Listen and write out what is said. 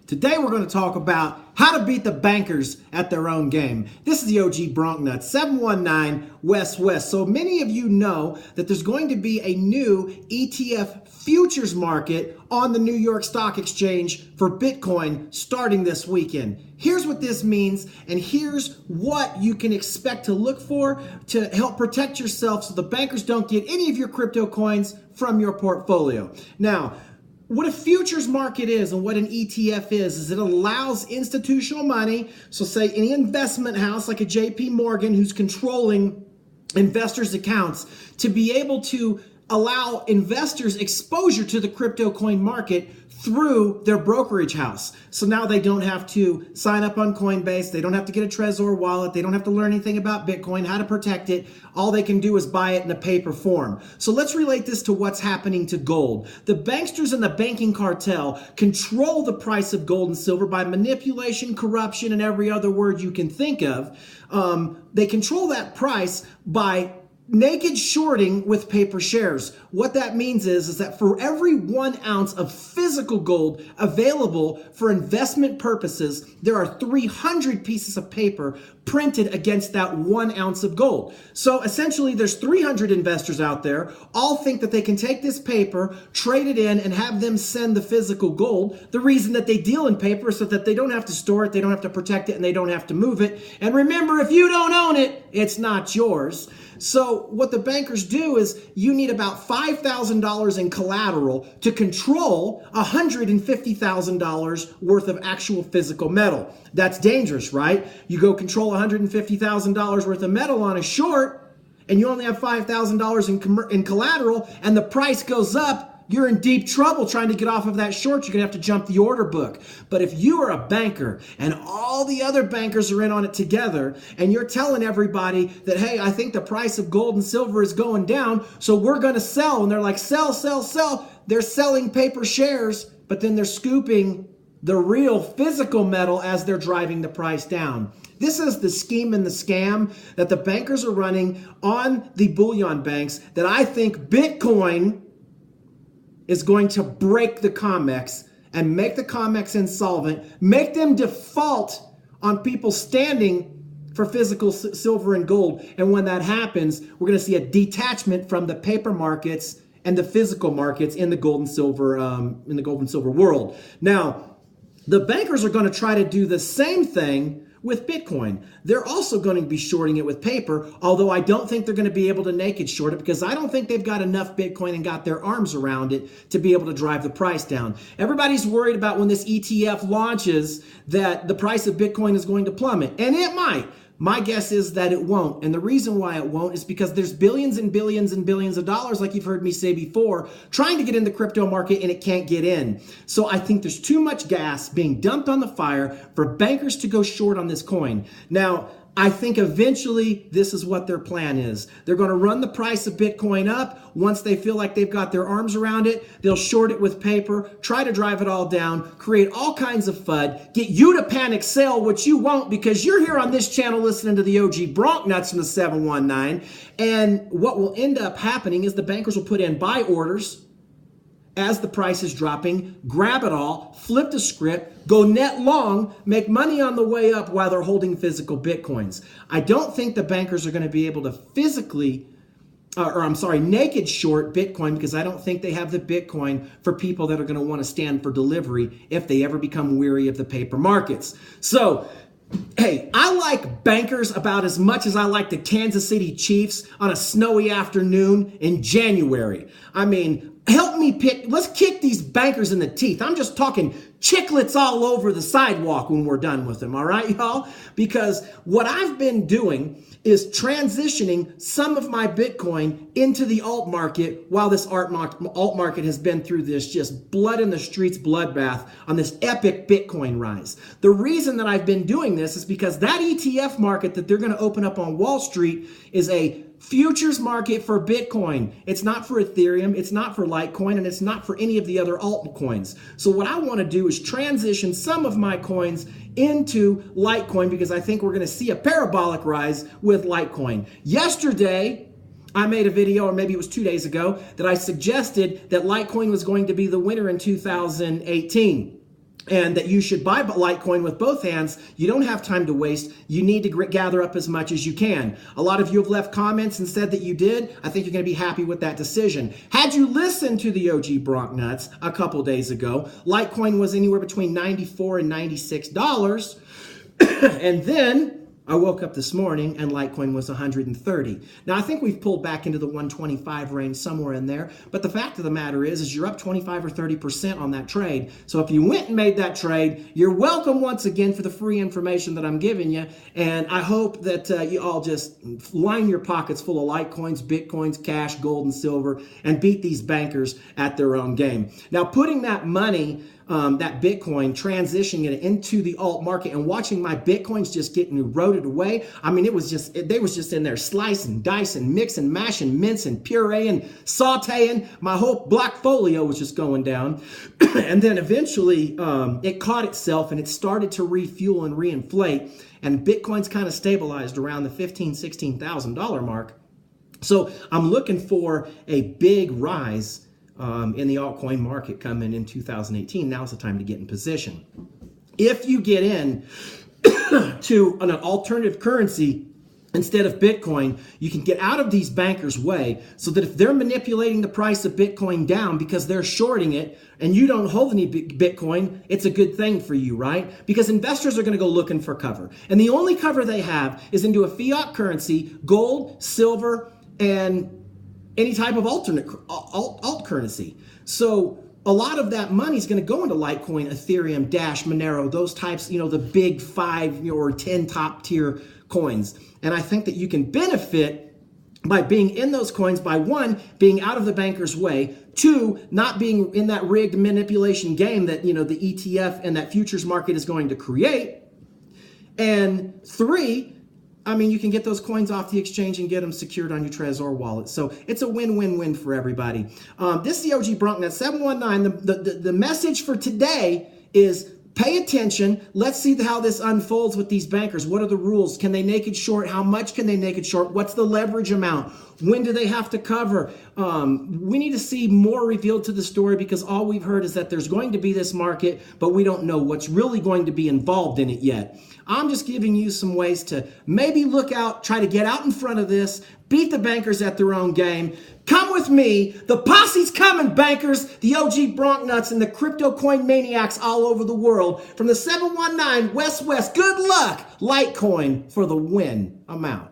Today we're going to talk about how to beat the bankers at their own game. This is the OG Bronknuts, 719 West. So many of you know that there's going to be a new ETF futures market on the New York Stock Exchange for Bitcoin starting this weekend. Here's what this means, and here's what you can expect to look for to help protect yourself so the bankers don't get any of your crypto coins from your portfolio. Now, what a futures market is and what an ETF is it allows institutional money, so say any investment house like a JP Morgan who's controlling investors' accounts, to be able to allow investors exposure to the crypto coin market through their brokerage house. So now they don't have to sign up on Coinbase, they don't have to get a Trezor wallet, they don't have to learn anything about Bitcoin, how to protect it. All they can do is buy it in a paper form. So let's relate this to what's happening to gold. The banksters and the banking cartel control the price of gold and silver by manipulation, corruption, and every other word you can think of. They control that price by naked shorting with paper shares. What that means is that for every 1 ounce of physical gold available for investment purposes, there are 300 pieces of paper printed against that 1 ounce of gold. So essentially there's 300 investors out there, all think that they can take this paper, trade it in, and have them send the physical gold. The reason that they deal in paper is so that they don't have to store it, they don't have to protect it, and they don't have to move it. And remember, if you don't own it, it's not yours. So what the bankers do is you need about $5,000 in collateral to control $150,000 worth of actual physical metal. That's dangerous, right? You go control $150,000 worth of metal on a short and you only have $5,000 in collateral and the price goes up. You're in deep trouble trying to get off of that short. You're going to have to jump the order book. But if you are a banker and all the other bankers are in on it together and you're telling everybody that, hey, I think the price of gold and silver is going down, so we're going to sell. And they're like, sell. They're selling paper shares, but then they're scooping the real physical metal as they're driving the price down. This is the scheme and the scam that the bankers are running on the bullion banks that I think Bitcoin is going to break the COMEX and make the COMEX insolvent, make them default on people standing for physical silver and gold. And when that happens, we're going to see a detachment from the paper markets and the physical markets in the gold and silver world. Now, the bankers are going to try to do the same thing with Bitcoin. They're also going to be shorting it with paper, although I don't think they're going to be able to naked short it because I don't think they've got enough Bitcoin and got their arms around it to be able to drive the price down. Everybody's worried about when this ETF launches that the price of Bitcoin is going to plummet, and it might. My guess is that it won't. And the reason why it won't is because there's billions and billions and billions of dollars, like you've heard me say before, trying to get in the crypto market and it can't get in. So I think there's too much gas being dumped on the fire for bankers to go short on this coin. Now, I think eventually this is what their plan is. They're going to run the price of Bitcoin up. Once they feel like they've got their arms around it, they'll short it with paper, try to drive it all down, create all kinds of FUD, get you to panic sell, which you won't because you're here on this channel listening to the OG Bronknuts from the 719. And what will end up happening is the bankers will put in buy orders as the price is dropping, grab it all, flip the script, go net long, make money on the way up while they're holding physical Bitcoins. I don't think the bankers are going to be able to naked short Bitcoin because I don't think they have the Bitcoin for people that are going to want to stand for delivery if they ever become weary of the paper markets. So, hey, I like bankers about as much as I like the Kansas City Chiefs on a snowy afternoon in January. I mean, help me let's kick these bankers in the teeth. I'm just talking chiclets all over the sidewalk when we're done with them, all right, y'all? Because what I've been doing is transitioning some of my Bitcoin into the alt market while this alt market has been through this just blood in the streets bloodbath on this epic Bitcoin rise. The reason that I've been doing this is because that ETF market that they're going to open up on Wall Street is a futures market for Bitcoin. It's not for Ethereum, it's not for Litecoin, and it's not for any of the other altcoins. So what I want to do is transition some of my coins into Litecoin because I think we're going to see a parabolic rise with Litecoin. Yesterday, I made a video, or maybe it was 2 days ago, that I suggested that Litecoin was going to be the winner in 2018. and that you should buy Litecoin with both hands. You don't have time to waste. You need to gather up as much as you can. A lot of you have left comments and said that you did. I think you're going to be happy with that decision. Had you listened to the OG Bronknuts a couple days ago, Litecoin was anywhere between $94 and $96. And then I woke up this morning and Litecoin was 130. Now, I think we've pulled back into the 125 range, somewhere in there. But the fact of the matter is you're up 25 or 30% on that trade. So if you went and made that trade, you're welcome once again for the free information that I'm giving you. And I hope that you all just line your pockets full of Litecoins, Bitcoins, cash, gold, and silver, and beat these bankers at their own game. Now, putting that money, that Bitcoin, transitioning it into the alt market and watching my Bitcoins just getting eroded away. I mean, they was just in there slicing, dicing, mixing, mashing, mincing, pureeing, sauteing. My whole block folio was just going down. And then eventually it caught itself and it started to refuel and reinflate. And Bitcoin's kind of stabilized around the $15,000, $16,000 mark. So I'm looking for a big rise in the altcoin market coming in 2018. Now's the time to get in position. If you get in to an alternative currency instead of Bitcoin, you can get out of these bankers' way so that if they're manipulating the price of Bitcoin down because they're shorting it and you don't hold any Bitcoin, it's a good thing for you, right? Because investors are going to go looking for cover. And the only cover they have is into a fiat currency, gold, silver, and any type of alternate alt currency. So a lot of that money is going to go into Litecoin, Ethereum, Dash, Monero, those types, the big 5 or 10 top tier coins. And I think that you can benefit by being in those coins by, one, being out of the banker's way, two, not being in that rigged manipulation game that, the ETF and that futures market is going to create, and three, you can get those coins off the exchange and get them secured on your Trezor wallet. So it's a win-win-win for everybody. This is the OG Bronknet 719. The message for today is pay attention. Let's see how this unfolds with these bankers. What are the rules? Can they naked short? How much can they naked short? What's the leverage amount? When do they have to cover? We need to see more revealed to the story because all we've heard is that there's going to be this market, but we don't know what's really going to be involved in it yet. I'm just giving you some ways to maybe look out, try to get out in front of this, beat the bankers at their own game. Come with me. The posse's coming, bankers. The OG Bronknuts and the crypto coin maniacs all over the world. From the 719 West. Good luck. Litecoin for the win. I'm out.